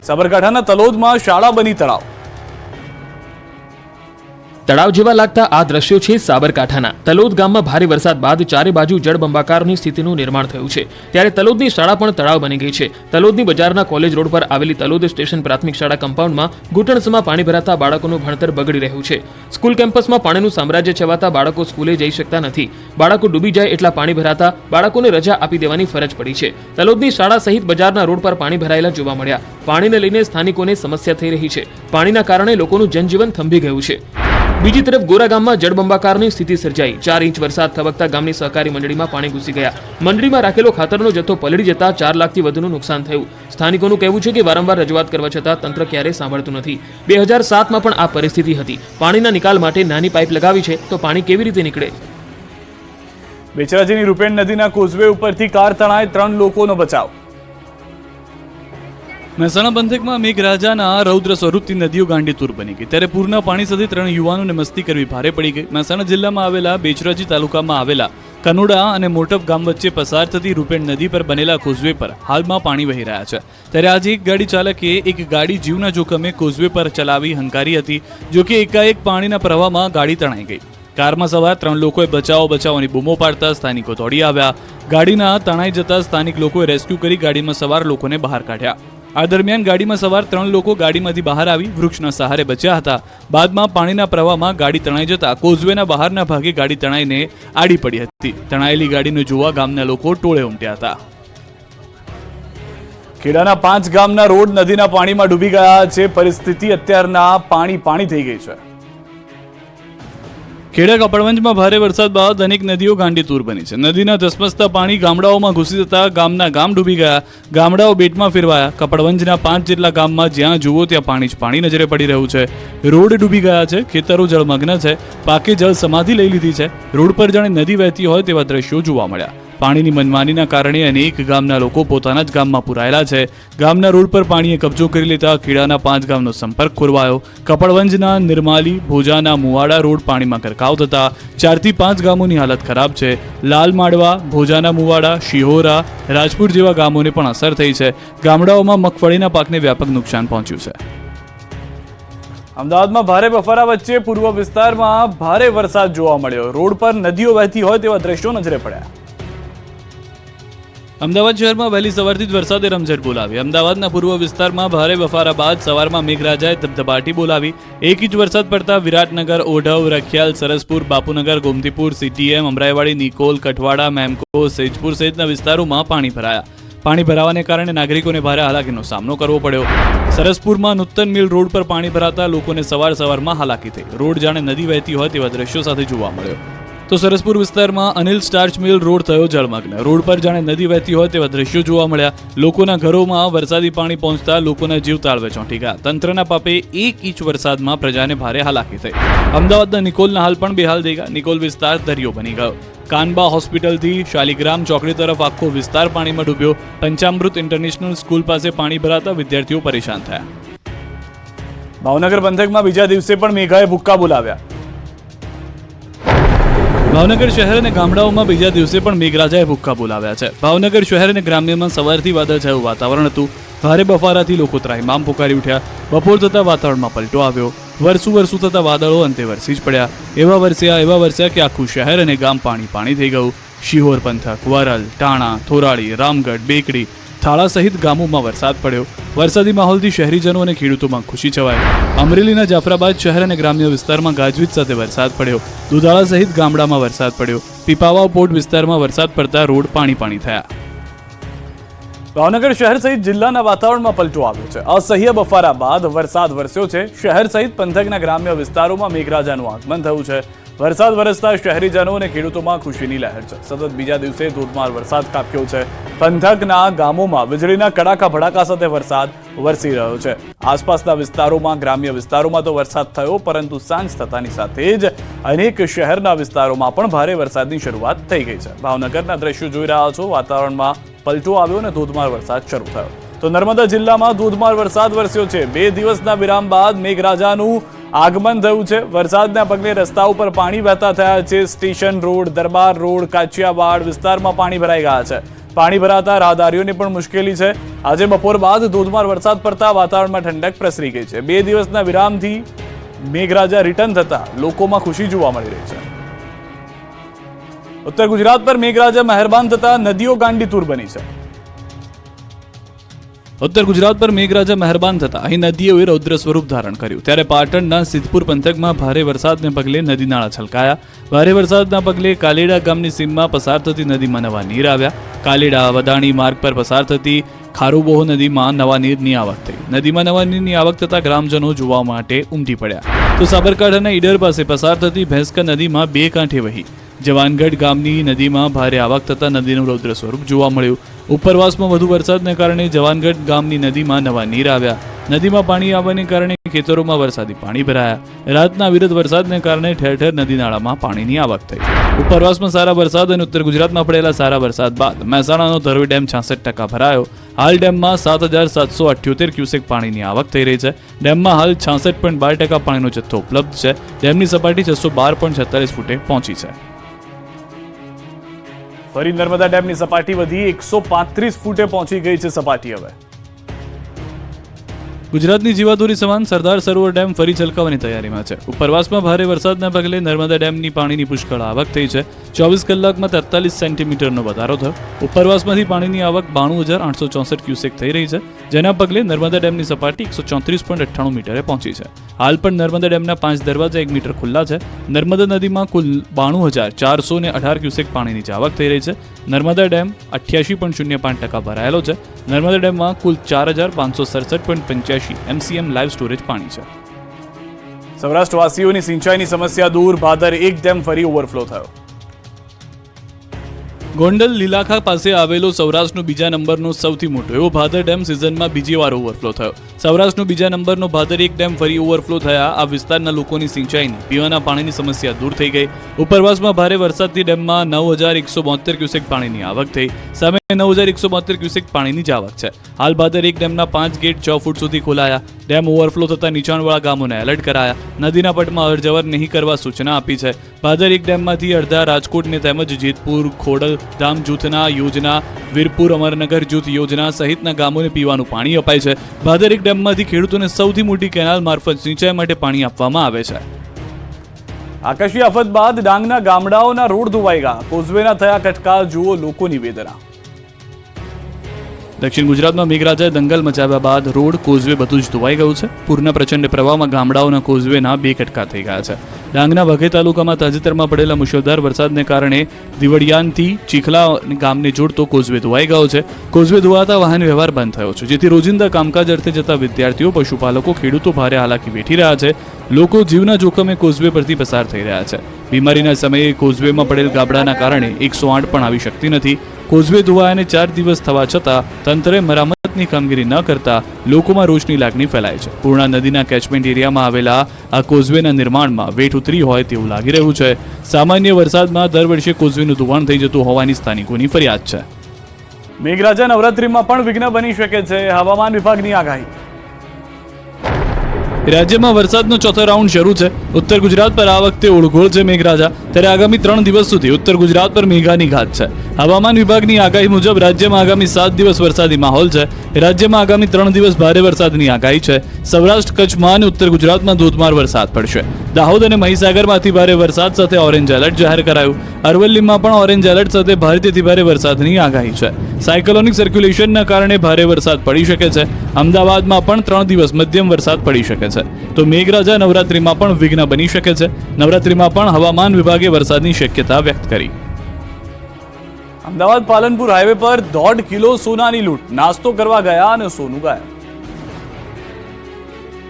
સાબરકાંઠાના તલોદમાં શાળા બની તળાવ. તળાવ જેવા લાગતા આ દ્રશ્યો છે સાબરકાંઠાના તલોદ ગામમાં ભારે વરસાદ બાદ ચારે બાજુ જળબંબાકારની સ્થિતિનું નિર્માણ થયું છે. ત્યારે તલોદની શાળા પણ તળાવ બની ગઈ છે. તલોદની બજારના કોલેજ રોડ પર આવેલી તલોદ સ્ટેશન પ્રાથમિક શાળા કમ્પાઉન્ડમાં ઘૂંટણસમાં પાણી ભરાતા બાળકોનું ભણતર બગડી રહ્યું છે. સ્કૂલ કેમ્પસમાં પાણીનું સામ્રાજ્ય છવાતા બાળકો સ્કૂલે જઈ શકતા નથી. બાળકો ડૂબી જાય એટલા પાણી ભરાતા બાળકોને રજા આપી દેવાની ફરજ પડી છે. તલોદની શાળા સહિત બજારના રોડ પર પાણી ભરાયેલા જોવા મળ્યા. પાણીને લઈને સ્થાનિકોને સમસ્યા થઈ રહી છે. પાણીના કારણે લોકોનું જનજીવન થંભી ગયું છે. બીજી તરફ ગોરા ગામમાં જળબંબાકારની સ્થિતિ સર્જાઈ. 4 ઇંચ વરસાદ થબકતા ગામની સહકારી મંડળીમાં પાણી ઘૂસી ગયા. મંડળીમાં રાખેલો ખાતરનો જથ્થો પલળી જતા 4 લાખથી વધુનું નુકસાન થયું. સ્થાનિકોનું કહેવું છે કે વારંવાર રજૂઆત કરવા છતાં તંત્ર ક્યારેય સાંભળતું નથી. 2007માં પણ આ પરિસ્થિતિ હતી. પાણીના નિકાલ માટે નાની પાઇપ લગાવી છે તો પાણી કેવી રીતે નીકળે? બેચરાજીની રૂપેણ નદીના કોઝવે ઉપરથી કાર તણાઈ 3 લોકોનો બચાવ. મહેસાણા પંથકમાં મેઘરાજાના રૌદ્ર સ્વરૂપથી નદીઓ ગાંડીતુર બની ગઈ. ત્યારે પૂરના પાણી સાથે 3 યુવાનોને મસ્તી કરવી ભારે પડી ગઈ. મહેસાણા જિલ્લામાં આવેલા બેચરાજી તાલુકામાં આવેલા કનોડા અને મોટપ ગામ વચ્ચે પસાર થતી રૂપેણ નદી પર બનેલા કોઝવે પર હાલમાં પાણી વહી રહ્યા છે. ત્યારે આજે એક ગાડી ચાલકે એક ગાડી જીવના જોખમે કોઝવે પર ચલાવી હંકારી હતી. જોકે એકાએક પાણીના પ્રવાહમાં ગાડી તણાઈ ગઈ. કારમાં સવાર 3 લોકોએ બચાવની બૂમો પાડતા સ્થાનિકો દોડી આવ્યા. ગાડીના તણાઈ જતા સ્થાનિક લોકોએ રેસ્ક્યુ કરી ગાડીમાં સવાર લોકોને બહાર કાઢ્યા. આ દરમિયાન ગાડીમાં સવાર 3 લોકો ગાડીમાંથી બહાર આવી વૃક્ષના સહારે બચ્યા હતા. બાદમાં પાણીના પ્રવાહમાં ગાડી તણાઈ જતા કોઝવેના બહારના ભાગે ગાડી તણાઈને આડી પડી હતી. તણાયેલી ગાડીને જોવા ગામના લોકો ટોળે ઉમટ્યા હતા. ખેડાના 5 ગામના રોડ નદીના પાણીમાં ડૂબી ગયા છે. પરિસ્થિતિ અત્યારના પાણી થઈ ગઈ છે. ખેડા કપડવંજમાં ભારે વરસાદ બાદ અનેક નદીઓ ગાંડીતુર બની છે. નદીના ધસમસતા પાણી ગામડાઓમાં ઘૂસી જતા ગામ ડૂબી ગયા. ગામડાઓ બેટમાં ફેરવાયા. કપડવંજના 5 જેટલા ગામમાં જ્યાં જુઓ ત્યાં પાણી જ પાણી નજરે પડી રહ્યું છે. રોડ ડૂબી ગયા છે. ખેતરો જળમગ્ન છે. પાકે જળ સમાધિ લઈ લીધી છે. રોડ પર જાણે નદી વહેતી હોય તેવા દ્રશ્યો જોવા મળ્યા. પાણીની મનમાનીના કારણે અનેક ગામના લોકો પોતાના જ ગામમાં પુરાયેલા છે. ગામના રોડ પર પાણીએ કબજો કરી લેતા ખેડાના 5 ગામનો સંપર્ક ખોરવાયો. કપડવંજના નિર્માલી ભોજાના મુવાડા રોડ પાણીમાં ગરકાવ થતા 4 થી 5 ગામોની હાલત ખરાબ છે. લાલમાડવા, ભોજાના મુવાડા, શિહોરા, રાજપુર જેવા ગામોને પણ અસર થઈ છે. ગામડાઓમાં મગફળીના પાકને વ્યાપક નુકસાન પહોંચ્યું છે. અમદાવાદમાં ભારે બફારા વચ્ચે પૂર્વ વિસ્તારમાં ભારે વરસાદ જોવા મળ્યો. રોડ પર નદીઓ વહેતી હોય તેવા દ્રશ્યો નજરે પડ્યા. અમદાવાદ શહેરમાં વહેલી સવારથી જ વરસાદે રમઝટ બોલાવી. અમદાવાદના પૂર્વ વિસ્તારમાં ભારે બફારા બાદ સવારમાં મેઘરાજાએ ધબધબાટી બોલાવી. 1 ઇંચ વરસાદ પડતા વિરાટનગર, ઓઢવ, રખિયાલ, સરસપુર, બાપુનગર, ગોમતીપુર, સીટીએમ, અમરાઈવાડી, નિકોલ, કઠવાડા, મેમકો, સેજપુર સહિતના વિસ્તારોમાં પાણી ભરાયા. પાણી ભરાવાને કારણે નાગરિકોને ભારે હાલાકીનો સામનો કરવો પડ્યો. સરસપુરમાં નૂતન મિલ રોડ પર પાણી ભરાતા લોકોને સવારમાં હાલાકી થઈ. રોડ જાણે નદી વહેતી હોય તેવા દ્રશ્યો સાથે જોવા મળ્યો. તો સરસપુર વિસ્તારમાં અનિલ સ્ટાર્ચ મિલ રોડ થયો જળમગ્ન. રોડ પર જાણે નદી વહેતી હોય તેવા દ્રશ્યો જોવા મળ્યા. લોકોના ઘરોમાં વરસાદી પાણી પહોંચતા લોકોના જીવ તાળવે ચોંટી ગયા. તંત્રના પાપે 1 ઇંચ વરસાદમાં પ્રજાને ભારે હાલાકી થઈ. અમદાવાદના નિકોલના હાલ પણ બેહાલ થઈ ગયા. નિકોલ વિસ્તાર દરિયો બની ગયો. કાનબા હોસ્પિટલથી શાલિગ્રામ ચોકડી તરફ આખો વિસ્તાર પાણીમાં ડૂબ્યો. પંચામૃત ઇન્ટરનેશનલ સ્કૂલ પાસે પાણી ભરાતા વિદ્યાર્થીઓ પરેશાન થયા. ભાવનગર પંથકમાં બીજા દિવસે પણ મેઘાએ ભૂક્કા બોલાવ્યા. ભાવનગર શહેર અને ગામડાઓમાં બીજા દિવસે પણ મેઘરાજાએ ભૂક્કા બોલાવ્યા છે. ભાવનગર શહેર અને ગ્રામ્યમાં સવારથી વાદળછાયું વાતાવરણ હતું. ભારે બફારાથી લોકો ત્રાહિમામ પુકારી ઉઠ્યા. બપોર થતાં વાતાવરણમાં પલટો આવ્યો. વરસું થતા વાદળો અંતે વરસી જ પડ્યા. એવા વરસ્યા કે આખું શહેર અને ગામ પાણી થઈ ગયું. શિહોર પંથક, વરલ, ટાણા, થોરાળી, રામગઢ, બેકડી, થાળા સહિત ગામોમાં વરસાદ પડ્યો. વરસાદી માહોલથી શહેરીજનો અને ખેડૂતોમાં ખુશી છવાઈ. અમરેલીના જાફરાબાદ શહેર અને ગ્રામ્ય વિસ્તારમાં ગાજવીજ સાથે વરસાદ પડ્યો. દુધાળા સહિત ગામડામાં વરસાદ પડ્યો. પીપાવાવ પોર્ટ વિસ્તારમાં વરસાદ પડતા રોડ પાણી થયા. ભાવનગર શહેર સહિત જિલ્લાના વાતાવરણમાં પલટો આવ્યો છે. અસહ્ય બફારા બાદ વરસાદ વરસ્યો છે. શહેર સહિત પંથકના ગ્રામ્ય વિસ્તારોમાં મેઘરાજાનું આગમન થયું છે. વરસાદ વરસતા શહેરીજનો અને ખેડૂતોમાં ખુશીની લહેર છે. સતત બીજા દિવસે ધોધમાર વરસાદ ખાબક્યો છે. પંથકના ગામોમાં વીજળીના કડાકા ભડાકા સાથે વરસાદ વરસી રહ્યો છે. આસપાસના વિસ્તારોમાં, ગ્રામ્ય વિસ્તારોમાં તો વરસાદ થયો, પરંતુ સાંજ થતાની સાથે જ અનેક શહેરના વિસ્તારોમાં પણ ભારે વરસાદની શરૂઆત થઈ ગઈ છે. ભાવનગરના દ્રશ્યો જોઈ રહ્યા છો. વાતાવરણમાં પલટો આવ્યો અને ધોધમાર વરસાદ શરૂ થયો. તો નર્મદા જિલ્લામાં ધોધમાર વરસાદ વરસ્યો છે. 2 દિવસના વિરામ બાદ મેઘરાજાનું આગમન થયું છે. વરસાદના પગલે રસ્તા ઉપર પાણી વહેતા થયા છે. સ્ટેશન રોડ, દરબાર રોડ, કાચિયાવાડ વિસ્તારમાં પાણી ભરાઈ ગયા છે. પાણી ભરાતા રાહદારીઓને પણ મુશ્કેલી છે. આજે બપોર બાદ ધોધમાર વરસાદ પડતા વાતાવરણમાં ઠંડક પ્રસરી ગઈ છે. 2 દિવસના વિરામથી મેઘરાજા રિટર્ન થતા લોકોમાં ખુશી જોવા મળી રહી છે. ઉત્તર ગુજરાત પર મેઘરાજા મહેરબાન થતા નદીઓ ગાંડીતુર બની છે. ઉત્તર ગુજરાત પર મેઘરાજા મહેરબાન થતા અહીં નદીઓએ રૌદ્ર સ્વરૂપ ધારણ કર્યું. ત્યારે પાટણના સિદ્ધપુર પંથકમાં ભારે વરસાદને પગલે નદી નાળા છલકાયા. ભારે વરસાદના પગલે કાલેડા ગામની સીમમાં પસાર થતી નદીમાં નવા નીર આવ્યા. કાલેડા વદાણી માર્ગ પર પસાર થતી ખારુબોહ નદીમાં નવા નીરની આવક થઈ. નદીમાં નવા નીરની આવક થતા ગ્રામજનો જોવા માટે ઉમટી પડ્યા. તો સાબરકાંઠાના ઈડર પાસે પસાર થતી ભેંસકા નદીમાં 2 કાંઠે વહી. જવાનગઢ ગામની નદીમાં ભારે આવક થતા નદીનું રૌદ્ર સ્વરૂપ જોવા મળ્યું. ઉપરવાસમાં વધુ વરસાદને કારણે જવાનગઢ ગામની નદીમાં નવા નીર આવ્યા. નદીમાં પાણી આવવાને કારણે ખેતરોમાં વરસાદી પાણી ભરાયા. રાતના વિરત વરસાદને કારણે ઠેર ઠેર નદી નાળામાં પાણીની આવક થઈ. ઉપરવાસમાં સારા વરસાદ અને ઉત્તર ગુજરાતમાં પડેલા સારા વરસાદ બાદ મહેસાણાનો ધરોઈ ડેમ 66% ભરાયો. હાલ ડેમમાં 7,778 ક્યુસેક પાણીની આવક થઈ રહી છે. ડેમમાં હાલ 66.12% પાણીનો જથ્થો ઉપલબ્ધ છે. ડેમની સપાટી 612.46 ફૂટે પહોંચી છે. ફરી નર્મદા ડેમની સપાટી વધી 135 ફૂટે પહોંચી ગઈ છે સપાટી હવે. ગુજરાતની જીવાદોરી સમાન સરદાર સરોવર ડેમ ફરી છલકાવાની તૈયારીમાં છે. ઉપરવાસમાં ભારે વરસાદના પગલે નર્મદા ડેમની પાણીની પુષ્કળ આવક થઈ છે. 24 કલાકમાં 43 સેન્ટીમીટરનો વધારો થયો. ઉપરવાસમાંથી પાણીની આવક 92,864 ક્યુસેક થઈ રહી છે, જેના પગલે નર્મદા ડેમની સપાટી 134.98 મીટરે પહોંચી છે. હાલ પણ નર્મદા ડેમના 5 દરવાજા 1 મીટર ખુલ્લા છે. નર્મદા નદીમાં કુલ 92,418 ક્યુસેક પાણીની આવક થઈ રહી છે. નર્મદા ડેમ 88.05% ભરાયેલો છે. નર્મદા ડેમમાં કુલ 4,567.85 MCM લાઈવ સ્ટોરેજ પાણી છે. સૌરાષ્ટ્રવાસીઓની સિંચાઈની સમસ્યા દૂર. ભાદર 1 ડેમ ફરી ઓવરફ્લો થયો. ગોંડલ લીલાખા પાસે આવેલો સૌરાષ્ટ્રનો બીજા નંબરનો સૌથી મોટો એવો ભાદર ડેમ સિઝનમાં બીજી વાર ઓવરફ્લો થયો. સૌરાષ્ટ્રનો બીજા નંબરનો ભાદર 1 ડેમ ફરી ઓવરફ્લો થયા. આ વિસ્તારના લોકોની સિંચાઈની પીવાના પાણીની સમસ્યા દૂર થઈ ગઈ. ઉપરવાસમાં ભારે વરસાદથી ડેમમાં 9,172 ક્યુસેક પાણીની આવક થઈ. સામે 9,172 ક્યુસેક પાણીની જ આવક છે. હાલ ભાદર 1 ડેમના 5 ગેટ 6 ફૂટ સુધી ખોલાયા. ડેમ ઓવરફ્લો થતા નીચાણવાળા ગામોને એલર્ટ કરાયા. નદીના પટમાં અવરજવર નહીં કરવા સૂચના આપી છે. ભાદર 1 ડેમમાંથી અડધા રાજકોટને તેમજ જેતપુર, ખોડલ ધામ જૂથના યોજના, વીરપુર અમરનગર જૂથ યોજના સહિતના ગામોને પીવાનું પાણી અપાય છે. ભાદર 1 ડેમમાંથી ખેડૂતોને સૌથી મોટી કેનાલ મારફત સિંચાઈ માટે પાણી આપવામાં આવે છે. આકાશી આફત બાદ ડાંગના ગામડાઓના રોડ ધોવાઈ ગયા. કોઝવેના થયા કટકા. જુઓ લોકોની વેદના. દક્ષિણ ગુજરાતમાં મેઘરાજાએ દંગલ મચાવ્યા બાદ રોડ, કોઝવે બધું જ ધોવાઈ ગયું છે. પૂરના પ્રચંડ પ્રવાહમાં ગામડાઓના કોઝવેના 2 કટકા થઈ ગયા છે. ડાંગના વઘઈ તાલુકામાં તાજેતરમાં પડેલા મુશળધાર વરસાદને કારણે દિવડિયાનથી ચીખલા ગામને જોડતો કોઝવે ધોવાઈ ગયો છે. કોઝવે ધોવાતા વાહન વ્યવહાર બંધ થયો છે, જેથી રોજિંદા કામકાજ અર્થે જતા વિદ્યાર્થીઓ, પશુપાલકો, ખેડૂતો ભારે હાલાકી વેઠી રહ્યા છે. લોકો જીવના જોખમે કોઝવે પરથી પસાર થઈ રહ્યા છે. બીમારીના સમયે કોઝવેમાં પડેલ ગાબડાના કારણે 108 પણ આવી શકતી નથી. કોઝવે ધોવાયાને 4 દિવસ થવા છતાં તંત્રે મરામતની કામગીરી ન કરતા લોકોમાં રોષની લાગણી ફેલાય છે. પૂર્ણા નદીના કેચમેન્ટ એરિયામાં આવેલા આ કોઝવેના નિર્માણમાં વેઠ ઉતરી હોય તેવું લાગી રહ્યું છે. સામાન્ય વરસાદમાં દર વર્ષે કોઝવેનું ધોવાણ થઈ જતું હોવાની સ્થાનિકોની ફરિયાદ છે. મેઘરાજા નવરાત્રીમાં પણ વિઘ્ન બની શકે છે. હવામાન વિભાગની આગાહી. રાજ્યમાં વરસાદનો ચોથો રાઉન્ડ શરૂ છે. ઉત્તર ગુજરાત પર આ વખતે ઓળઘોળ છે મેઘરાજા. ત્યારે આગામી 3 દિવસ સુધી ઉત્તર ગુજરાત પર મેઘાની ઘાત છે. હવામાન વિભાગની આગાહી મુજબ રાજ્યમાં આગામી 7 દિવસ વરસાદી માહોલ છે. રાજ્યમાં આગામી 3 દિવસ ભારે વરસાદની આગાહી છે. સૌરાષ્ટ્ર, કચ્છમાં અને ઉત્તર ગુજરાતમાં ધોધમાર વરસાદ પડશે. દાહોદ અને મહીસાગરમાંથી ભારે વરસાદ સાથે ઓરેન્જ એલર્ટ જાહેર કરાયું. અરવલ્લીમાં પણ ઓરેન્જ એલર્ટ સાથે ભારેથી ભારે વરસાદની આગાહી છે. સાયક્લોનિક સર્ક્યુલેશનના કારણે ભારે વરસાદ પડી શકે છે. અમદાવાદમાં પણ 3 દિવસ મધ્યમ વરસાદ પડી શકે છે. તો મેઘરાજા નવરાત્રીમાં પણ વિઘ્ન બની શકે છે. નવરાત્રીમાં પણ હવામાન વિભાગે વરસાદની શક્યતા વ્યક્ત કરી. અમદાવાદ પાલનપુર હાઈવે પર 1.5 કિલો સોનાની લૂંટ. નાસ્તો કરવા ગયા અને સોનું ગાયબ.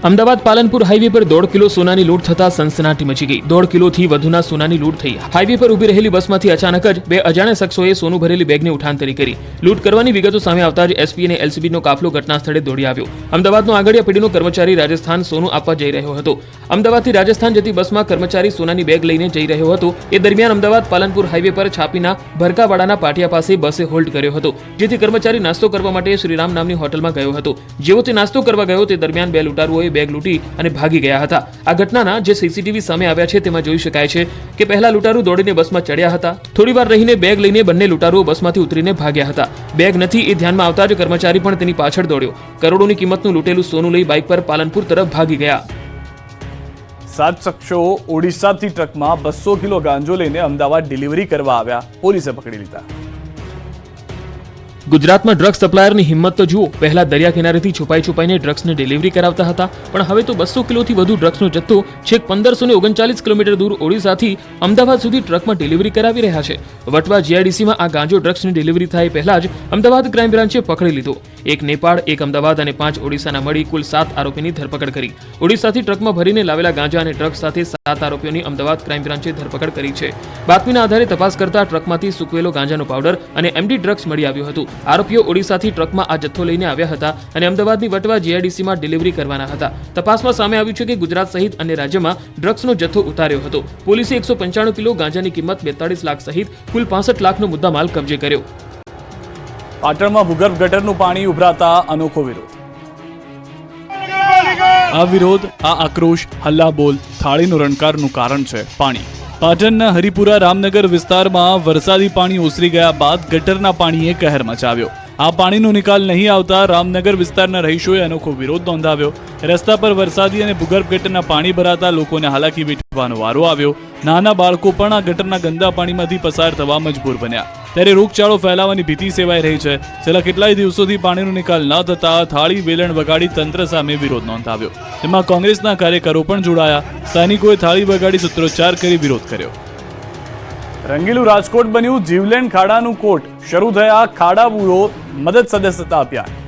અમદાવાદ પાલનપુર હાઈવે પર 1.5 કિલો સોનાની લૂંટ થતા સનસનાટી મચી ગઈ. 1.5 કિલોથી વધુના સોનાની લૂંટ થઈ. હાઈવે પર ઊભી રહેલી બસમાંથી અચાનક જ 2 અજાણ્યા શખ્સોએ સોનું ભરેલી બેગની ઉઠાંતરી કરી. લૂંટ કરવાની વિગતો સામે આવતા જ એસપી અને એલસીબીનો કાફલો ઘટના સ્થળે દોડી આવ્યો. અમદાવાદનો આગળિયા પેઢીનો કર્મચારી રાજસ્થાન સોનું આપવા જઈ રહ્યો હતો. અમદાવાદથી રાજસ્થાન જતી બસમાં કર્મચારી સોનાની બેગ લઈને જઈ રહ્યો હતો. એ દરમિયાન અમદાવાદ પાલનપુર હાઈવે પર છાપીના ભરકાવાડાના પાટિયા પાસે બસે હોલ્ટ કર્યો હતો, જેથી કર્મચારી નાસ્તો કરવા માટે શ્રીરામ નામની હોટલમાં ગયો હતો. જેવો તે નાસ્તો કરવા ગયો તે દરમિયાન 2 લૂંટારુઓએ બેગ લૂંટી અને ભાગી ગયા હતા. આ ઘટનાના જે સીસીટીવી સામે આવ્યા છે તેમાં જોઈ શકાય છે કે પહેલા લૂંટારૂ દોડીને બસમાં ચડ્યા હતા. થોડીવાર રહીને બેગ લઈને બંને લૂંટારુઓ બસમાંથી ઉતરીને ભાગ્યા હતા. બેગ નથી એ ધ્યાનમાં આવતા જ કર્મચારી પણ તેની પાછળ દોડ્યો. કરોડોની કિંમતનું લૂંટેલું સોનું લઈ બાઇક પર પાલનપુર તરફ ભાગી ગયા. 7 શખ્સો ઓડિશાથી ટ્રકમાં 200 કિલો ગાંજો લઈને અમદાવાદ ડિલિવરી કરવા આવ્યા, પોલીસે પકડી લીધા. ગુજરાતમાં ડ્રગ્સ સપ્લાયરની હિંમત તો જુઓ. પહેલા દરિયા કિનારેથી છુપાઈને ડ્રગ્સની ડિલિવરી કરાવતા હતા, પણ હવે તો 200 કિલોથી વધુ ડ્રગ્સનો જથ્થો છેક 1539 કિલોમીટર દૂર ઓડિશાથી અમદાવાદ સુધી ટ્રકમાં ડિલિવરી કરાવી રહ્યા છે. વટવા જીઆઈડીસીમાં આ ગાંજો ડ્રગ્સની ડિલિવરી થાય પહેલા જ અમદાવાદ ક્રાઇમ બ્રાન્ચે પકડી લીધો. એક નેપાળ, એક અમદાવાદ અને 5 ઓડિશાના મળી કુલ 7 આરોપીની ધરપકડ કરી. ઓડિશાથી ટ્રકમાં ભરીને લાવેલા ગાંજા અને ડ્રગ્સ સાથે 7 આરોપીઓની અમદાવાદ ક્રાઇમ બ્રાન્ચે ધરપકડ કરી છે. બાતમીના આધારે તપાસ કરતા ટ્રકમાંથી સૂકવેલો ગાંજાનો પાવડર અને એમડી ડ્રગ્સ મળી આવ્યું હતું. આરોપીઓ ઓડિશાથી ટ્રકમાં આ જથ્થો લઈને આવ્યા હતા અને અમદાવાદની વટવા જીઆઈડીસીમાં ડિલિવરી કરવાના હતા. તપાસમાં સામે આવ્યું છે કે ગુજરાત સહિત અન્ય રાજ્યમાં ડ્રગ્સનો જથ્થો ઉતાર્યો હતો. પોલીસે 195 કિલો ગાંજાની કિંમત 42 લાખ સહિત કુલ 65 લાખનો મુદ્દામાલ કબજે કર્યો. પાટણમાં ભૂગર્ભ ગટરનું પાણી ઉભરાતા અનોખો વિરોધ. આ વિરોધ, આ આક્રોશ, હલ્લાબોલ, થાળીનો રણકારનું કારણ છે પાણી. પાટણના હરિપુરા રામનગર વિસ્તારમાં વરસાદી પાણી ઓસરી ગયા બાદ ગટરના પાણીએ કહેર મચાવ્યો. આ પાણીનો નિકાલ નહીં આવતા રામનગર વિસ્તારના રહીશોએ અનોખો વિરોધ નોંધાવ્યો. રસ્તા પર વરસાદી અને ભૂગર્ભ ગટરના પાણી ભરાતા લોકોને હાલાકી વેઠવાનો વારો આવ્યો. નાના બાળકો પણ આ ગટરના ગંદા પાણીમાંથી પસાર થવા મજબૂર બન્યા. ત્યારે રોગચાળો ફેલાવાની ભીતિ સેવાઈ રહી છે. છેલ્લા કેટલાય દિવસોથી પાણીનો નિકાલ ન થતા થાળી વેલણ વગાડી તંત્ર સામે વિરોધ નોંધાવ્યો. તેમાં કોંગ્રેસના કાર્યકરો પણ જોડાયા. સ્થાનિકોએ થાળી વગાડી સૂત્રોચ્ચાર કરી વિરોધ કર્યો. રંગીલું રાજકોટ બન્યું જીવલેણ ખાડાનું કોટ. શરૂ થયા ખાડા બુરો મદદ સદસ્યતા અભિયાન.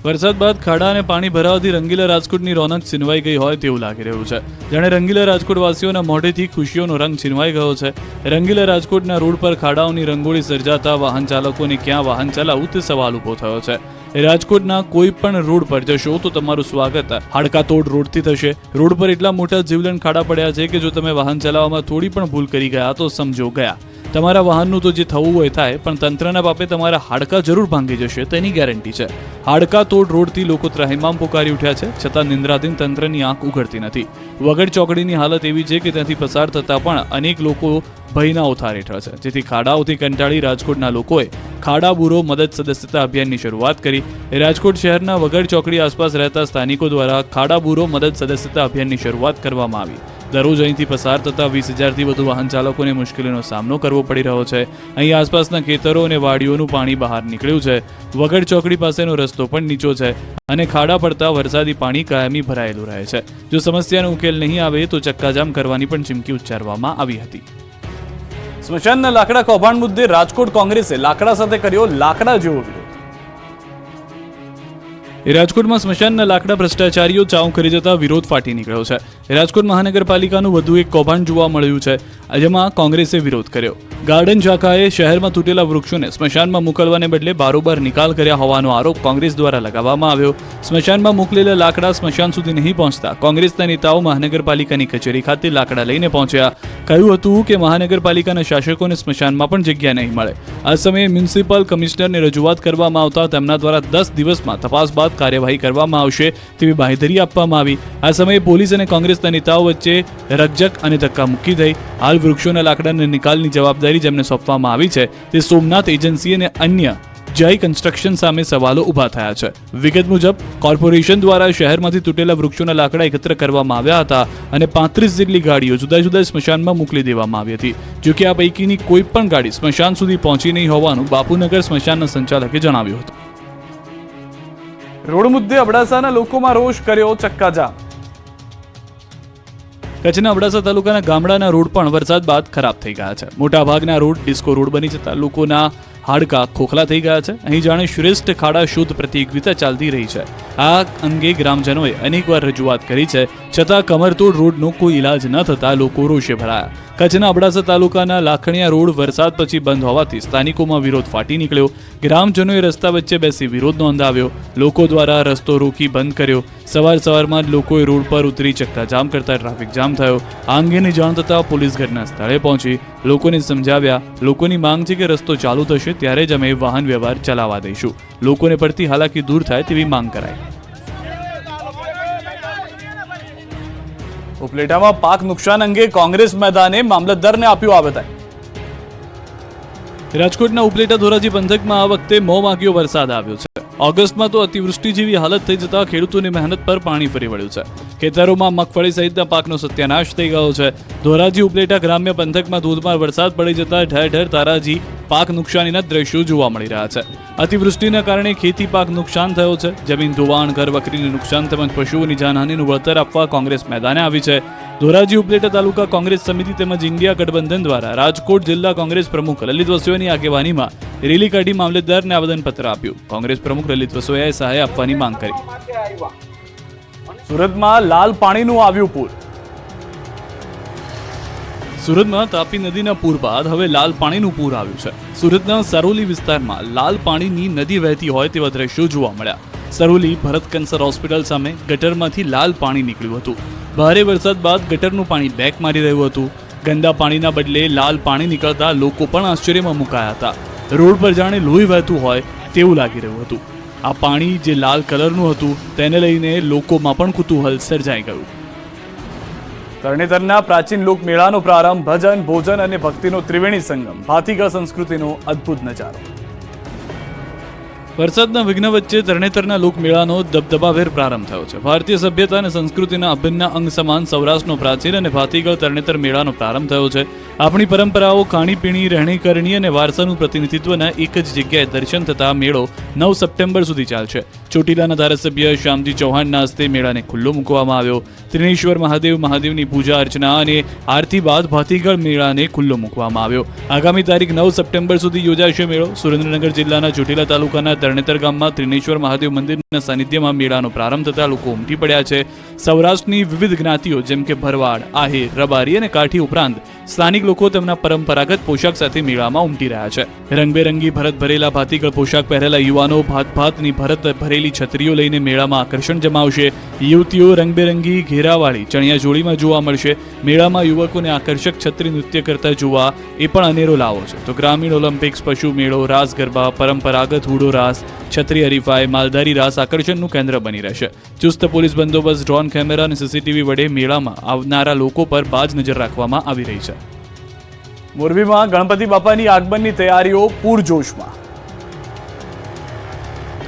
વરસાદ બાદ ખાડા અને પાણી ભરાવાથી રંગીલા રાજકોટની રોનક છીનવાઈ ગઈ હોય તેવું લાગી રહ્યું છે. જાણે રંગીલા રાજકોટવાસીઓના મોઢેથી ખુશીઓનો રંગ છીનવાઈ ગયો છે. રંગીલા રાજકોટના રોડ પર ખાડાઓની રંગોળી સર્જાતા વાહન ચાલકોને ક્યાં વાહન ચલાવવું તે સવાલ ઊભો થયો છે. રાજકોટના કોઈ પણ રોડ પર જશો તો તમારું સ્વાગત હાડકાતોડ રોડથી થશે. રોડ પર એટલા મોટા જીવલેણ ખાડા પડ્યા છે કે જો તમે વાહન ચલાવવામાં થોડી પણ ભૂલ કરી ગયા તો સમજો ગયા. તમારા વાહનનું તો જે થવું હોય થાય, પણ તંત્રના પાપે તમારા હાડકા જરૂર ભાંગી જશે તેની ગેરંટી છે. હાડકાતોડ રોડથી લોકો ત્રાહિમામ પુકારી ઉઠ્યા છે, છતાં નિંદ્રાધીન તંત્રની આંખ ઉઘડતી નથી. વગડ ચોકડીની હાલત એવી છે કે ત્યાંથી પસાર થતા પણ અનેક લોકો ભયના ઓથાર હેઠળ છે. જેથી ખાડાઓથી કંટાળી રાજકોટના લોકોએ ખાડા બુરો મદદ સદસ્યતા અભિયાનની શરૂઆત કરી. રાજકોટ શહેરના વગડ ચોકડી આસપાસ રહેતા સ્થાનિકો દ્વારા ખાડા બુરો મદદ સદસ્યતા અભિયાનની શરૂઆત કરવામાં આવી. દરરોજ અહીંથી પસાર થતા 20,000થી વધુ વાહન ચાલકોને મુશ્કેલીનો સામનો કરવો પડી રહ્યો છે. અહીં આસપાસના ખેતરો અને વાડીઓનું પાણી બહાર નીકળ્યું છે. વગડ ચોકડી પાસેનો રસ્તો પણ નીચો છે અને ખાડા પડતા વરસાદી પાણી કાયમી ભરાયેલું રહે છે. જો સમસ્યાનો ઉકેલ નહીં આવે તો ચક્કાજામ કરવાની પણ ચીમકી ઉચ્ચારવામાં આવી હતી. સ્મશાનના લાકડા કૌભાંડ મુદ્દે રાજકોટ કોંગ્રેસે લાકડા સાથે કર્યો લાકડા જેવો વિરોધ. રાજકોટમાં સ્મશાનના લાકડા ભ્રષ્ટાચારીઓ ચાઉ કરી જતા વિરોધ ફાટી નીકળ્યો છે. રાજકોટ મહાનગરપાલિકાનું વધુ એક કૌભાંડ જોવા મળ્યું છે, જેમાં કોંગ્રેસે વિરોધ કર્યો. ગાર્ડન શાખાએ શહેરમાં તૂટેલા વૃક્ષોને સ્મશાનમાં મોકલવાને બદલે બારોબાર નિકાલ કર્યા હોવાનો આરોપ કોંગ્રેસ દ્વારા લગાવવામાં આવ્યો. સ્મશાનમાં મોકલેલા લાકડા સ્મશાન સુધી નહીં પહોંચતા કોંગ્રેસના નેતાઓ મહાનગરપાલિકાની કચેરી ખાતે લાકડા લઈને પહોંચ્યા. કહ્યું હતું કે મહાનગરપાલિકાના શાસકોને સ્મશાનમાં પણ જગ્યા નહીં મળે. આ સમયે મ્યુનિસિપલ કમિશનરને રજૂઆત કરવામાં આવતા તેમના દ્વારા 10 દિવસમાં તપાસ બાદ કાર્યવાહી કરવામાં આવશે તેવી બાંહેધરી આપવામાં આવી. આ સમયે પોલીસ અને કોંગ્રેસના નેતાઓ વચ્ચે રકઝક અને ધક્કામુક્કી થઈ. હાલ વૃક્ષોના લાકડાના નિકાલની જવાબદારી જેમને સોંપવામાં આવી છે તે સોમનાથ એજન્સી અને અન્ય જય કન્સ્ટ્રક્શન સામે સવાલો ઊભા થયા છે. વિગત મુજબ કોર્પોરેશન દ્વારા શહેરમાંથી તૂટેલા વૃક્ષોના લાકડા એકત્ર કરવામાં આવ્યા હતા અને 35 જેટલી ગાડીઓ જુદા જુદા સ્મશાનમાં મોકલી દેવામાં આવી હતી. જો કે આ પૈકીની કોઈ પણ ગાડી સ્મશાન સુધી પહોંચી નહીં હોવાનું બાપુનગર સ્મશાનના સંચાલકે જણાવ્યું હતું. રોડ મુદ્દે અબડાસાના લોકોમાં રોષ કર્યો ચક્કાજામ. કચ્છના અબડાસા તાલુકાના ગામડાના રોડ પણ વરસાદ બાદ ખરાબ થઈ ગયા છે. મોટાભાગના રોડ ડિસ્કો રોડ બની જતા લોકોના હાડકા ખોખલા થઈ ગયા છે. અહીં જાણે શ્રેષ્ઠ ખાડા શોધ પ્રતિયોગિતા ચાલતી રહી છે. આ અંગે ગ્રામજનોએ અનેકવાર રજૂઆત કરી છે, છતાં કમરતોડ રોડનો કોઈ ઇલાજ ન થતા લોકો રોષે ભરાયા. કચ્છના અબડાસા તાલુકાના લાખણીયા રોડ વરસાદ પછી બંધ હોવાથી સ્થાનિકોમાં વિરોધ ફાટી નીકળ્યો. ગ્રામજનોએ રસ્તા વચ્ચે બેસી વિરોધ નોંધાવ્યો. લોકો દ્વારા રસ્તો રોકી બંધ કર્યો. સવારમાં જ લોકોએ રોડ પર ઉતરી ચક્કાજામ કરતા ટ્રાફિક જામ થયો. આ અંગેની જાણ થતાં પોલીસ ઘટના સ્થળે પહોંચી લોકોને સમજાવ્યા. લોકોની માંગ છે કે રસ્તો ચાલુ થશે ત્યારે જ અમે વાહન વ્યવહાર ચલાવવા દઈશું. લોકોને પડતી હાલાકી દૂર થાય તેવી માંગ કરાઈ. ઉપલેટામાં પાક નુકસાન અંગે કોંગ્રેસ મેદાને મામલતદારને આપ્યું આવેદન. રાજકોટના ઉપલેટા ધોરાજી પંથકમાં આ વખતે મોંમાગીયો વરસાદ આવ્યો છે. ઓગસ્ટમાં તો અતિવૃષ્ટિ જેવી હાલત થઈ જતા ખેડૂતોની મહેનત પર પાણી ફરી વળ્યું છે. ખેતરોમાં મગફળી સહિતના પાકનો સત્યાનાશ થઈ ગયો છે. ધોરાજી ઉપલેટા ગ્રામ્ય પંથકમાં ધોધમાર વરસાદ પડી જતા ઠેર ઠેર તારાજી પાક નુકસાનીના દ્રશ્યો જોવા મળી રહ્યા છે. અતિવૃષ્ટિના કારણે ખેતી પાક નુકસાન થયો છે. જમીન ધોવાણ, ઘર વખરીને નુકસાન તેમજ પશુઓની જાનહાનિનું વળતર આપવા કોંગ્રેસ મેદાને આવી છે. ધોરાજી ઉપલેટા તાલુકા કોંગ્રેસ સમિતિ તેમજ ઇન્ડિયા ગઠબંધન દ્વારા રાજકોટ જિલ્લા કોંગ્રેસ પ્રમુખ લલિત વસોયાની આગેવાનીમાં રેલી કાઢી મામલતદારને આવેદનપત્ર આપ્યું. કોંગ્રેસ પ્રમુખ લલિત વસોયાએ સહાય આપવાની માંગ કરી. સુરતમાં લાલ પાણીનું આવ્યું પૂર. સુરતમાં તાપી નદીના પૂર બાદ હવે લાલ પાણીનું પૂર આવ્યું છે. સુરતના સરોલી વિસ્તારમાં લાલ પાણીની નદી વહેતી હોય તેવા દ્રશ્યો જોવા મળ્યા. સરોલી ભરત કેન્સર હોસ્પિટલ સામે ગટરમાંથી લાલ પાણી નીકળ્યું હતું. ભારે વરસાદ બાદ ગટરનું પાણી બેક મારી રહ્યું હતું. ગંદા પાણીના બદલે લાલ પાણી નીકળતા લોકો પણ આશ્ચર્યમાં મુકાયા હતા. રોડ પર જાણે લોહી વહેતું હોય તેવું લાગી રહ્યું હતું. આ પાણી જે લાલ કલરનું હતું તેને લઈને લોકોમાં પણ કુતૂહલ સર્જાઈ ગયું. તરણેતરના પ્રાચીન લોકમેળાનો પ્રારંભ ભજન, ભોજન અને ભક્તિનો ત્રિવેણી સંગમ, ભાતીગળ સંસ્કૃતિનો અદ્ભુત નજારો. વરસાદના વિઘ્ન વચ્ચે તરણેતરના લોકમેળાનો દબદબાભેર પ્રારંભ થયો છે. ભારતીય સભ્યતા અને સંસ્કૃતિના અભિન્ન અંગ સમાન સૌરાષ્ટ્રનો પ્રાચીન અને ભાતીગળ તરણેતર મેળાનો પ્રારંભ થયો છે. આપણી પરંપરાઓ, ખાણીપીણી, રહેણીકરણી અને વારસાનું પ્રતિનિધિત્વના એક જ જગ્યાએ દર્શન થતા મેળો 9 સપ્ટેમ્બર સુધી ચાલશે. ચોટીલાના ધારાસભ્ય શ્યામજી ચૌહાણના હસ્તે મેળાને ખુલ્લો મૂકવામાં આવ્યો. ત્રિનેશ્વર મહાદેવની પૂજા અર્ચના અને આરતી બાદ ભાતીગળ મેળાને ખુલ્લો મૂકવામાં આવ્યો. આગામી તારીખ 9 સપ્ટેમ્બર સુધી યોજાશે મેળો. સુરેન્દ્રનગર જિલ્લાના ચોટીલા તાલુકાના તરણેતર ગામમાં ત્રિનેશ્વર મહાદેવ મંદિરના સાનિધ્યમાં મેળાનો પ્રારંભ થતા લોકો ઉમટી પડ્યા છે. સૌરાષ્ટ્રની વિવિધ જ્ઞાતિઓ જેમ કે ભરવાડ, આહિર, રબારી અને કાઠી ઉપરાંત સ્થાનિક લોકો તેમના પરંપરાગત પોશાક સાથે મેળામાં ઉમટી રહ્યા છે. રંગબેરંગી ભરત ભરેલા ભાતીગળ પોશાક પહેરેલા યુવાનો ભાતની ભરત ભરેલી છત્રીઓ લઈને મેળામાં આકર્ષણ જમાવશે. યુવતીઓ રંગબેરંગી ઘેરાવાળી ચણિયા જોડીમાં જોવા મળશે. મેળામાં યુવકોને આકર્ષક છત્રી નૃત્ય કરતા જોવા એ પણ અનેરો લાવો છે. તો ગ્રામીણ ઓલિમ્પિક્સ, પશુ મેળો, રાસ ગરબા, પરંપરાગત હુડો રાસ, છત્રી હરીફાઈ, માલધારી રાસ આકર્ષણનું કેન્દ્ર બની રહેશે. ચુસ્ત પોલીસ બંદોબસ્ત, ડ્રોન કેમેરા અને સીસીટીવી વડે મેળામાં આવનારા લોકો પર બાજ નજર રાખવામાં આવી રહી છે. મોરબીમાં ગણપતિ બાપાની આગમનની તૈયારીઓ પૂરજોશમાં.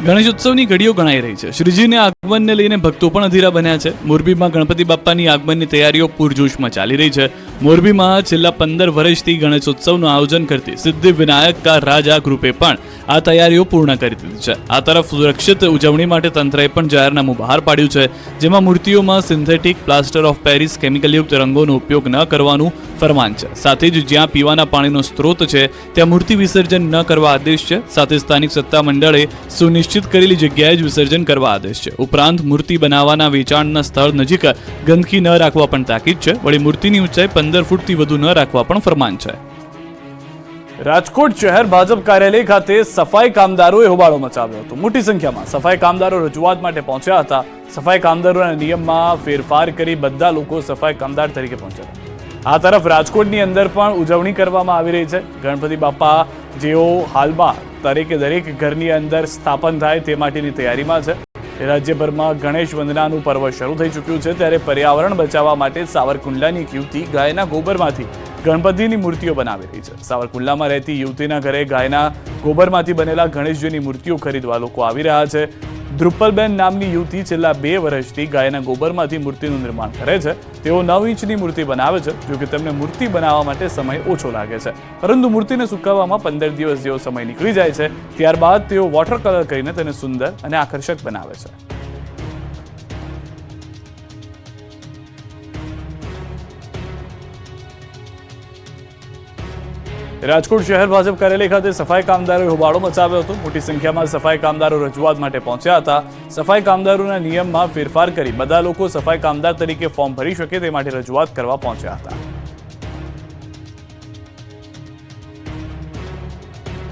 ગણેશોત્સવની ઘડીઓ ગણાઈ રહી છે. શ્રીજીને આગમનને લઈને ભક્તો પણ અધીરા બન્યા છે. મોરબીમાં ગણપતિ બાપાની આગમનની તૈયારીઓ પૂરજોશમાં ચાલી રહી છે. મોરબીમાં છેલ્લા 15 વર્ષથી ગણેશોત્સવનું આયોજન કરતી સિદ્ધિ વિનાયક કા રાજા ગ્રુપે પણ આ તૈયારીઓ પૂર્ણ કરી દીધી છે. આ તરફ સુરક્ષિત ઉજવણી માટે તંત્રએ પણ જાહેરનામું બહાર પાડ્યું છે, જેમાં મૂર્તિઓમાં સિન્થેટિક, પ્લાસ્ટર ઓફ પેરિસ, કેમિકલયુક્ત રંગોનો ઉપયોગ ન કરવાનું ફરમાન છે. સાથે જ જ્યાં પીવાના પાણીનો સ્ત્રોત છે ત્યાં મૂર્તિ વિસર્જન ન કરવા આદેશ છે. સાથે સ્થાનિક સત્તા મંડળે સુનિશ્ચિત કરેલી જગ્યાએ જ વિસર્જન કરવા આદેશ છે. ઉપરાંત મૂર્તિ બનાવવાના વેચાણના સ્થળ નજીક ગંદકી ન રાખવા પણ તાકીદ છે. વળી મૂર્તિની ઊંચાઈ 15 ફૂટથી વધુ ન રાખવા પણ ફરમાન છે. રાજકોટ શહેર ભાજપ કાર્યાલય ખાતે સફાઈ કામદારોએ હોબાળો મચાવ્યો હતો. મોટી સંખ્યામાં સફાઈ કામદારો રજૂઆત માટે પહોંચ્યા હતા. સફાઈ કામદારોના નિયમમાં ફેરફાર કરી બધા લોકો સફાઈ કામદાર તરીકે પહોંચ્યા. આ તરફ રાજકોટની અંદર પણ ઉજવણી કરવામાં આવી રહી છે. ગણપતિ બાપા જેઓ હાલમાં દરેક ઘરની અંદર સ્થાપન થાય તે માટેની તૈયારીમાં છે. રાજ્યભરમાં ગણેશ વંદનાનું પર્વ શરૂ થઈ ચૂક્યું છે. ત્યારે પર્યાવરણ બચાવવા માટે સાવરકુંડલાની એક યુવતી ગાયના ગોબરમાંથી ગણપતિની મૂર્તિઓ બનાવી રહી છે. સાવરકુંડલામાં રહેતી યુવતીના ઘરે ગાયના ગોબરમાંથી બનેલા ગણેશજીની મૂર્તિઓ ખરીદવા લોકો આવી રહ્યા છે. ધ્રુપલબેન નામની યુવતી છેલ્લા 2 વર્ષથી ગાયના ગોબરમાંથી મૂર્તિનું નિર્માણ કરે છે. તેઓ 9 ઇંચની મૂર્તિ બનાવે છે. જોકે તેમને મૂર્તિ બનાવવા માટે સમય ઓછો લાગે છે, પરંતુ મૂર્તિને સુકાવવામાં 15 દિવસ જેવો સમય નીકળી જાય છે. ત્યારબાદ તેઓ વોટર કલર કરીને તેને સુંદર અને આકર્ષક બનાવે છે. રાજકોટ શહેર ભાજપ કાર્યાલય ખાતે સફાઈ કામદારોએ હોબાળો મચાવ્યો હતો. મોટી સંખ્યામાં સફાઈ કામદારો રજૂઆત માટે પહોંચ્યા હતા. સફાઈ કામદારોના નિયમમાં ફેરફાર કરી બધા લોકો સફાઈ કામદાર તરીકે ફોર્મ ભરી શકે તે માટે રજૂઆત કરવા પહોંચ્યા હતા.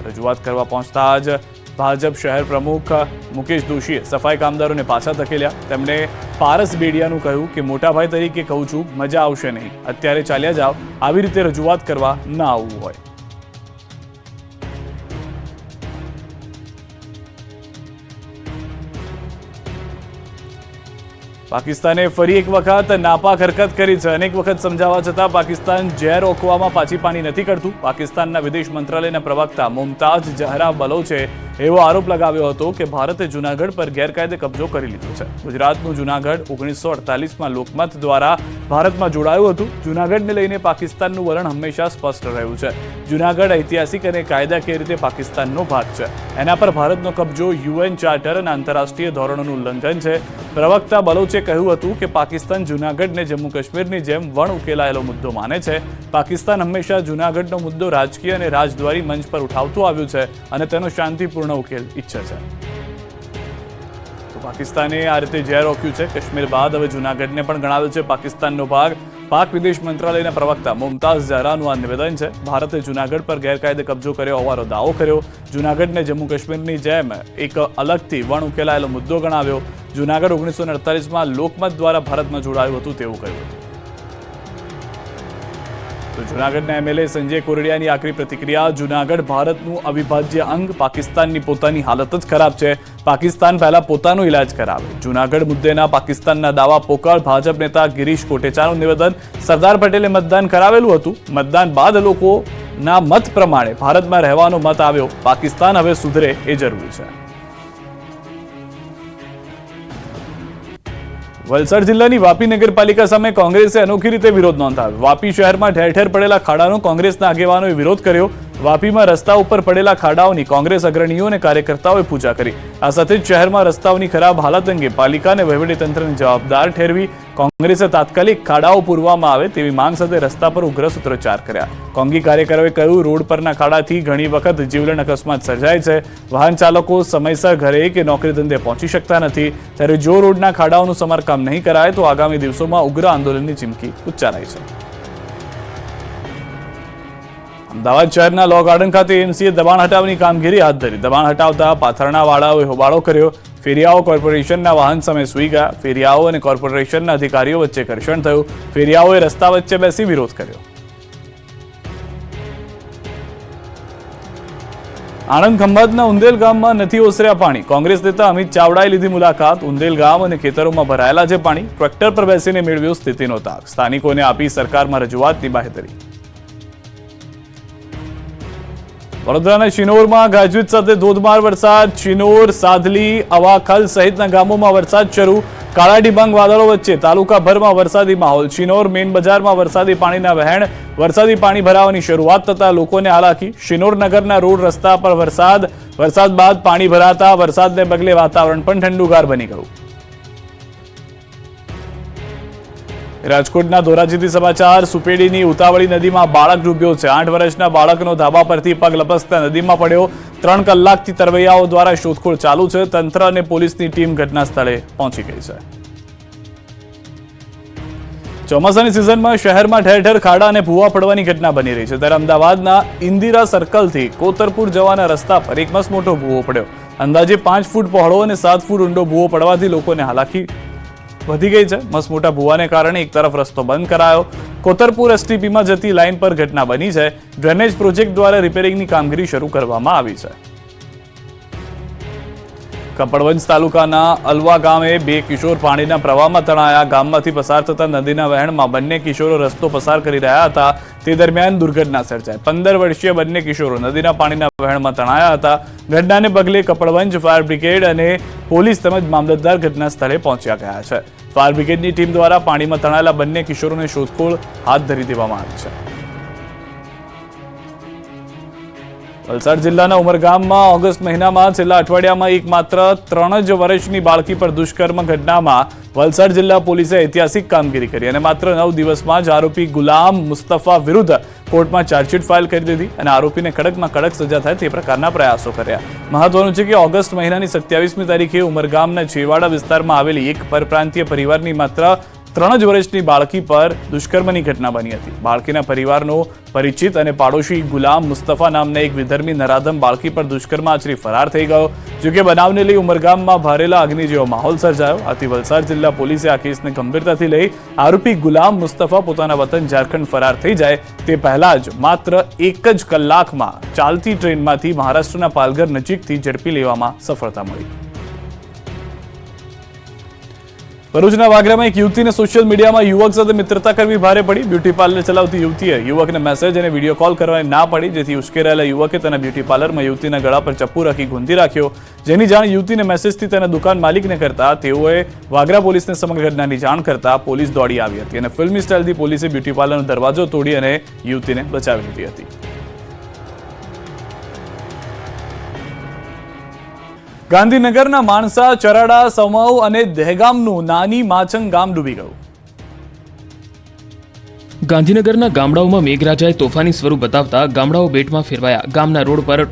રજૂઆત કરવા પહોંચતા જ ભાજપ શહેર પ્રમુખ મુકેશ દોશીએ સફાઈ કામદારોને પાછા ધકેલ્યા. તેમણે પારસ બેડિયાનું કહ્યું કે મોટાભાઈ તરીકે કહું છું, મજા આવશે નહીં, અત્યારે ચાલ્યા જાઓ, આવી રીતે રજૂઆત કરવા ના આવવું હોય. પાકિસ્તાને ફરી એક વખત નાપાક હરકત કરી છે. અનેક વખત સમજાવવા છતાં પાકિસ્તાન ઝેર રોકવામાં પાછી પાણી નથી કરતું. પાકિસ્તાનના વિદેશ મંત્રાલયના પ્રવક્તા મુમતાઝ ઝહરા બલોચે એવો આરોપ લગાવ્યો હતો કે ભારતે જૂનાગઢ પર ગેરકાયદે કબજો કરી લીધો છે. ગુજરાતનું જૂનાગઢ 1948માં લોકમત દ્વારા ભારતમાં જોડાયું હતું. જૂનાગઢને લઈને પાકિસ્તાનનું વલણ હંમેશા સ્પષ્ટ રહ્યું છે. જૂનાગઢ ઐતિહાસિક અને કાયદાકીય રીતે પાકિસ્તાનનો ભાગ છે. એના પર ભારતનો કબજો યુએન ચાર્ટર અને આંતરરાષ્ટ્રીય ધોરણોનું ઉલ્લંઘન છે. પ્રવક્તા બલોચે કહ્યું હતું કે પાકિસ્તાન જૂનાગઢને જમ્મુ કાશ્મીરની જેમ વણ ઉકેલાયેલો મુદ્દો માને છે. પાકિસ્તાન હંમેશા જૂનાગઢનો મુદ્દો રાજકીય અને રાજદ્વારી મંચ પર ઉઠાવતું આવ્યું છે અને તેનો શાંતિપૂર્ણ ઉકેલ ઈચ્છે છે. તો પાકિસ્તાને આ રીતે ઝેર રોક્યું છે. કાશ્મીર બાદ હવે જૂનાગઢને પણ ગણાવ્યું છે પાકિસ્તાનનો ભાગ. પાક વિદેશ મંત્રાલયના પ્રવક્તા મુમતાઝ ઝહરાનું આ નિવેદન છે. ભારતે જૂનાગઢ પર ગેરકાયદે કબજો કર્યો હોવાનો દાવો કર્યો. જૂનાગઢને જમ્મુ કાશ્મીરની જેમ એક અલગથી વણ ઉકેલાયેલો મુદ્દો ગણાવ્યો. જૂનાગઢ 1948માં લોકમત દ્વારા ભારતમાં જોડાયું હતું તેવું કહ્યું હતું. તો જૂનાગઢના એમએલએ સંજય કોરડિયાની આકરી પ્રતિક્રિયા. જૂનાગઢ ભારતનું અવિભાજ્ય અંગ. પાકિસ્તાનની પોતાની હાલત જ ખરાબ છે. પાકિસ્તાન પહેલા પોતાનો ઇલાજ કરાવે. જૂનાગઢ મુદ્દેના પાકિસ્તાનના દાવા પોકળ. ભાજપ નેતા ગિરીશ કોટેચાનું નિવેદન. સરદાર પટેલે મતદાન કરાવેલું હતું. મતદાન બાદ લોકોના મત પ્રમાણે ભારતમાં રહેવાનો મત આવ્યો. પાકિસ્તાન હવે સુધરે એ જરૂરી છે. વલસાડ જિલ્લાની વાપી નગરપાલિકા સામે કોંગ્રેસે અનોખી રીતે વિરોધ નોંધાવ્યો. વાપી શહેરમાં ઠેર ઠેર પડેલા ખાડાનો કોંગ્રેસના આગેવાનોએ વિરોધ કર્યો. વાપીમાં રસ્તા ઉપર પડેલા ખાડાઓની કોંગ્રેસ અગ્રણીઓ અને કાર્યકર્તાઓએ પૂજા કરી. આ સાથે જ શહેરમાં રસ્તાઓની ખરાબ હાલત અંગે પાલિકા અને વહીવટીતંત્રને જવાબદાર ઠેરવી કોંગ્રેસે તાત્કાલિક ખાડાઓ પૂરવામાં આવે તેવી માંગ સાથે રસ્તા પર ઉગ્ર સૂત્રોચ્ચાર કર્યા. કોંગી કાર્યકરોએ કહ્યું, રોડ પરના ખાડાથી ઘણી વખત જીવલેણ અકસ્માત સર્જાય છે. વાહન ચાલકો સમયસર ઘરે કે નોકરી ધંધે પહોંચી શકતા નથી. ત્યારે જો રોડના ખાડાઓનું સમારકામ નહીં કરાય તો આગામી દિવસોમાં ઉગ્ર આંદોલનની ચીમકી ઉચ્ચારાઈ છે. અમદાવાદ શહેરના લો ગાર્ડન ખાતે એમસીએ દબાણ હટાવવાની કામગીરી હાથ ધરી. દબાણ હટાવતા પાથરણા વાળાઓએ હોબાળો કર્યો. ફેરિયાઓ કોર્પોરેશનના વાહન સામે સૂઈ ગયા. ફેરિયાઓ અને કોર્પોરેશનના અધિકારીઓ વચ્ચે ઘર્ષણ થયું. ફેરિયાઓએ રસ્તા વચ્ચે બેસી વિરોધ કર્યો. આણંદ ખંભાતના ઉંદેલ ગામમાં નથી ઓસર્યા પાણી. કોંગ્રેસ નેતા અમિત ચાવડાએ લીધી મુલાકાત. ઉંદેલ ગામ અને ખેતરોમાં ભરાયેલા છે પાણી. ટ્રેક્ટર પર બેસીને મેળવ્યો સ્થિતિનો તાગ. સ્થાનિકોને આપી સરકારમાં રજૂઆતની બાહેધરી. વડોદરાના શિનોરમાં ગાજવીજ સાથે ધોધમાર વરસાદ. શિનોર, સાધલી, અવાખલ સહિતના ગામોમાં વરસાદ શરૂ. કાળા ડિબાંગ વાદળો વચ્ચે તાલુકાભરમાં વરસાદી માહોલ. શિનોર મેઇન બજારમાં વરસાદી પાણીના વહેણ. વરસાદી પાણી ભરાવાની શરૂઆત થતા લોકોને હાલાકી. શિનોર નગરના રોડ રસ્તા પર વરસાદ બાદ પાણી ભરાતા વરસાદને પગલે વાતાવરણ પણ ઠંડુગાર બની ગયું. રાજકોટના ધોરાજીથી સમાચાર. સુપેડીની ઉતાવળી નદીમાં બાળક ડૂબ્યો છે. 8 વર્ષના બાળકનો ધાબા પરથી પગ લપસતા નદીમાં પડ્યો. 3 કલાકથી તરવૈયાઓ દ્વારા શોધખોળ ચાલુ છે. તંત્ર અને પોલીસની ટીમ ઘટના સ્થળે પહોંચી ગઈ છે. ચોમાસાની સિઝનમાં શહેરમાં ઠેર ઠેર ખાડા અને ભૂવા પડવાની ઘટના બની રહી છે. ત્યારે અમદાવાદના ઇન્દિરા સર્કલથી કોતરપુર જવાના રસ્તા પર એક મસમોટો ભૂવો પડ્યો. અંદાજે 5 ફૂટ પહોળો અને 7 ફૂટ ઊંડો ભૂવો પડવાથી લોકોને હાલાકી વધી ગઈ છે. મસમોટા ભૂવાને કારણે એક તરફ રસ્તો બંધ કરાયો. કોતરપુર એસટીપીમાં જતી લાઇન પર ઘટના બની છે. ડ્રેનેજ પ્રોજેક્ટ દ્વારા રિપેરિંગની કામગીરી શરૂ કરવામાં આવી છે. કપડવંજ તાલુકાના અલવા ગામે 2 કિશોર પાણીના પ્રવાહમાં તણાયા. ગામમાંથી પસાર થતા નદીના વહેણમાં બંને કિશોરો રસ્તો પસાર કરી રહ્યા હતા. તે દરમિયાન દુર્ઘટના સર્જાઈ. 15 વર્ષીય બંને કિશોરો નદીના પાણીના વહેણમાં તણાયા હતા. ઘટનાને પગલે કપડવંજ ફાયર બ્રિગેડ અને પોલીસ તેમજ મામલતદાર ઘટના સ્થળે પહોંચ્યા ગયા છે. ફાયર બ્રિગેડની ટીમ દ્વારા પાણીમાં તણાયેલા બંને કિશોરોને શોધખોળ હાથ ધરી દેવામાં આવી છે. વલસાડ જિલ્લાના ઉમરગામમાં ઓગસ્ટ મહિનામાં છેલ્લા અઠવાડિયામાં એકમાત્ર 3 જ વર્ષની બાળકી પર દુષ્કર્મ ઘટનામાં વલસાડ જિલ્લા પોલીસે ઐતિહાસિક કામગીરી કરી અને માત્ર 9 દિવસમાં જ આરોપી ગુલામ મુસ્તફા વિરુદ્ધ કોર્ટમાં ચાર્જશીટ ફાઇલ કરી દીધી અને આરોપીને કડકમાં કડક સજા થાય તે પ્રકારના પ્રયાસો કર્યા. મહત્વનું છે કે ઓગસ્ટ મહિનાની 27મી તારીખે ઉમરગામના છેવાડા વિસ્તારમાં આવેલી એક પરપ્રાંતીય પરિવારની માત્ર 3 જ વર્ષની બાળકી પર દુષ્કર્મની ઘટના બની હતી. બાળકીના પરિવારનો પરિચિત અને પાડોશી ગુલામ મુસ્તફા નામના એક વિધર્મી નરાધમ બાળકી પર દુષ્કર્મ આચરી ફરાર થઈ ગયો. જોકે બનાવને લઈ ઉમરગામમાં ભારેલા અગ્નિ જેવો માહોલ સર્જાયો. આથી વલસાડ જિલ્લા પોલીસે આ કેસને ગંભીરતાથી લઈ આરોપી ગુલામ મુસ્તફા પોતાના વતન ઝારખંડ ફરાર થઈ જાય તે પહેલા જ માત્ર 1 જ કલાકમાં ચાલતી ટ્રેનમાંથી મહારાષ્ટ્રના પાલઘર નજીકથી ઝડપી લેવામાં સફળતા મળી. ભરૂચના વાગરામાં એક યુવતીને સોશિયલ મીડિયામાં યુવક સાથે મિત્રતા કરવી ભારે પડી. બ્યુટી પાર્લર ચલાવતી યુવતીએ યુવકને મેસેજ અને વિડીયો કોલ કરવાની ના પડી, જેથી ઉશ્કેરાયેલા યુવકે તેના બ્યુટી પાર્લરમાં યુવતીના ગળા પર ચપ્પુ રાખી ગુંદી રાખ્યો. જેની જાણ યુવતીને મેસેજથી તેના દુકાન માલિકને કરતા તેઓએ વાગરા પોલીસને સમગ્ર ઘટનાની જાણ કરતા પોલીસ દોડી આવી હતી અને ફિલ્મી સ્ટાઇલથી પોલીસે બ્યુટી પાર્લરનો દરવાજો તોડી અને યુવતીને બચાવી લીધી હતી. ગાંધીનગરના માણસા, ચરાડા, સમાઉ અને દહેગામનું નાની માચંગ ગામ ડૂબી ગયું. ગાંધીનગરના ગામડાઓમાં મેઘરાજાએ તોફાની સ્વરૂપ બતાવતા ગામડાઓ બેટમાં ફેરવાયા. ગામના રોડ પર